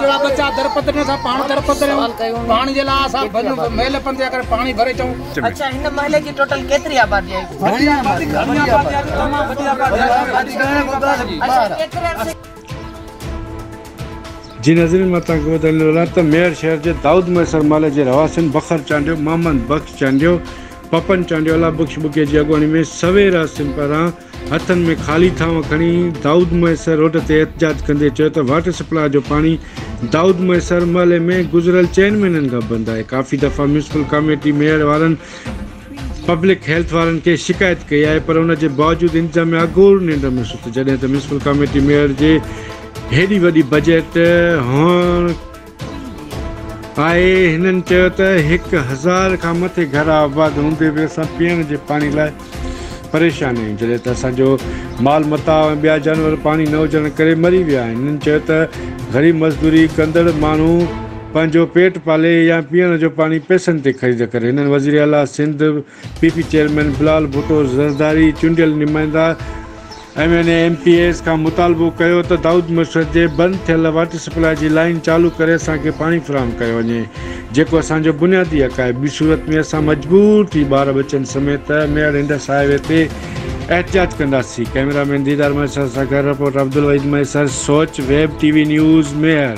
जड़ा बच्चा दरपत्र ने सा पानी दरपत्र पानी जे ला सा मेल पंदे अगर पानी भरे चऊं। अच्छा इन महले की टोटल केतरी आबादी है? बढ़िया आबादी तमाम बढ़िया आबादी। जी नज़रीन मां तव्हांखे ॿुधाईंदो वञा त मेयर शहर जे दाऊद मैसर महल जे रवासिन बखर चांडियो, मोहम्मद बख्श चांडियो, पपन चांडियोला बख्श बुके जी अॻुवाणी में सवेरा सिन पारां हथनि में ख़ाली थांव खणी दाऊद मैसर रोड ते एहतजाज कंदे चयो त वाटर सप्लाई जो पाणी दाऊद मैसर महले में गुज़िरियल 4 महीननि खां बंदि आहे। काफ़ी दफ़ा म्यूनिसिपल कमेटी मेयर वारनि पब्लिक हेल्थ वारनि खे शिकायत कई आहे, पर उन जे बावजूदि इंतज़ामिया अघोर निंड में सुत, जॾहिं त म्यूनिसिपल कमेटी मेयर जे हेॾी वॾी बजट हुअण आहे। हिननि चयो त 1000 खां मथे घर आबाद हूंदे बि असां पीअण जे पाणी लाइ परेशान आहियूं, जॾहिं त असांजो माल मता ऐं ॿिया जानवर पाणी न हुजण करे मरी विया आहिनि। हिननि चयो त ग़रीब मज़दूरी कंदड़ माण्हू पंहिंजो पेट पाले या पीअण जो पाणी पैसनि ते ख़रीद करे। हिननि वज़ीर आला सिंध PP चेयरमैन बिलाल भुट्टो ज़रदारी चूंडियल नुमाइंदा MNA MPS खां मुतालबो कयो त दाऊद मैसर जे बंदि थियल वाटर सप्लाई जी लाइन चालू करे असांखे पाणी फराहम कयो वञे, जेको असांजो बुनियादी हक़ आहे। ॿी सूरत में असां मजबूर थी ॿार बचनि समेत मेयर इंडस हाईवे ते एहतजाज कंदासीं। कैमरामैन दीदार मैसर सां गॾु रिपोर्टर अब्दुल वहीद मैसर, सोच वेब TV न्यूज़ मेयर।